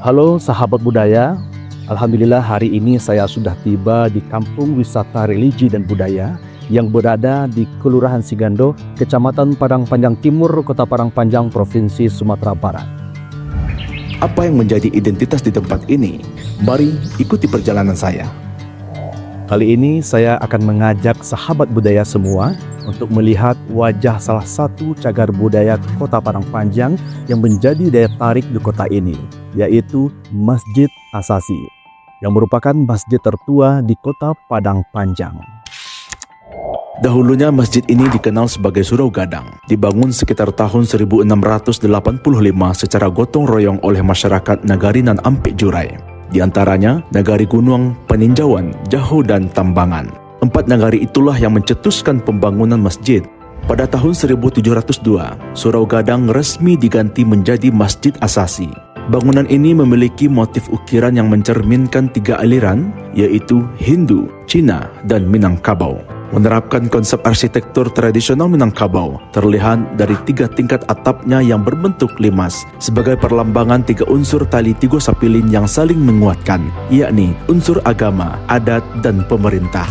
Halo sahabat budaya, Alhamdulillah hari ini saya sudah tiba di Kampung Wisata Religi dan Budaya yang berada di Kelurahan Sigando, Kecamatan Padang Panjang Timur, Kota Padang Panjang, Provinsi Sumatera Barat. Apa yang menjadi identitas di tempat ini? Mari ikuti perjalanan saya. Kali ini saya akan mengajak sahabat budaya semua untuk melihat wajah salah satu cagar budaya Kota Padang Panjang yang menjadi daya tarik di kota ini, yaitu Masjid Asasi, yang merupakan masjid tertua di Kota Padang Panjang. Dahulunya masjid ini dikenal sebagai Surau Gadang, dibangun sekitar tahun 1685 secara gotong royong oleh masyarakat Nagari nan Ampek Jurai. Di antaranya Nagari Gunung, Peninjauan, Jaho dan Tambangan. 4 nagari itulah yang mencetuskan pembangunan masjid. Pada tahun 1702, Surau Gadang resmi diganti menjadi Masjid Asasi. Bangunan ini memiliki motif ukiran yang mencerminkan 3 aliran, yaitu Hindu, Cina, dan Minangkabau. Menerapkan konsep arsitektur tradisional Minangkabau, terlihat dari 3 tingkat atapnya yang berbentuk limas sebagai perlambangan 3 unsur tali tigo sapilin yang saling menguatkan, yakni unsur agama, adat, dan pemerintah.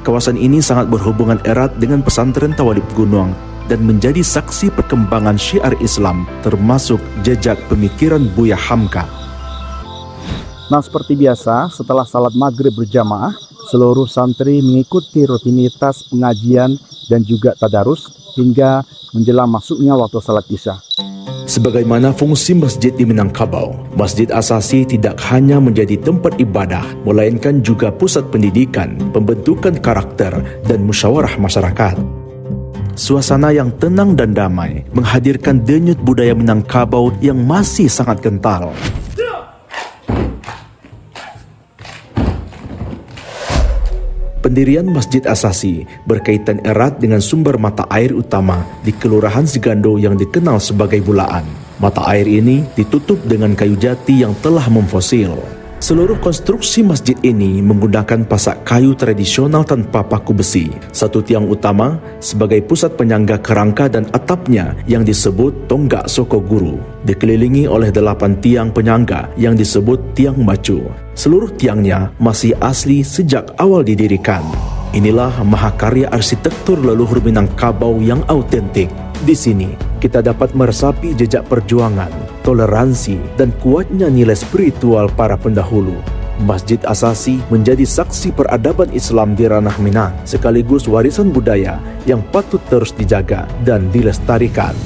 Kawasan ini sangat berhubungan erat dengan pesantren Tawalib Gunung dan menjadi saksi perkembangan syiar Islam, termasuk jejak pemikiran Buya Hamka. Nah, seperti biasa, setelah salat maghrib berjamaah, seluruh santri mengikuti rutinitas pengajian dan juga tadarus hingga menjelang masuknya waktu salat isya. Sebagaimana fungsi masjid di Minangkabau, Masjid Asasi tidak hanya menjadi tempat ibadah, melainkan juga pusat pendidikan, pembentukan karakter, dan musyawarah masyarakat. Suasana yang tenang dan damai menghadirkan denyut budaya Minangkabau yang masih sangat kental. Pendirian Masjid Asasi berkaitan erat dengan sumber mata air utama di Kelurahan Sigando yang dikenal sebagai Bulaan. Mata air ini ditutup dengan kayu jati yang telah memfosil. Seluruh konstruksi masjid ini menggunakan pasak kayu tradisional tanpa paku besi. Satu tiang utama sebagai pusat penyangga kerangka dan atapnya yang disebut Tonggak Soko Guru, dikelilingi oleh 8 tiang penyangga yang disebut tiang macu. Seluruh tiangnya masih asli sejak awal didirikan. Inilah mahakarya arsitektur leluhur Minangkabau yang autentik. Di sini kita dapat meresapi jejak perjuangan, toleransi, dan kuatnya nilai spiritual para pendahulu. Masjid Asasi menjadi saksi peradaban Islam di ranah Minang, sekaligus warisan budaya yang patut terus dijaga dan dilestarikan.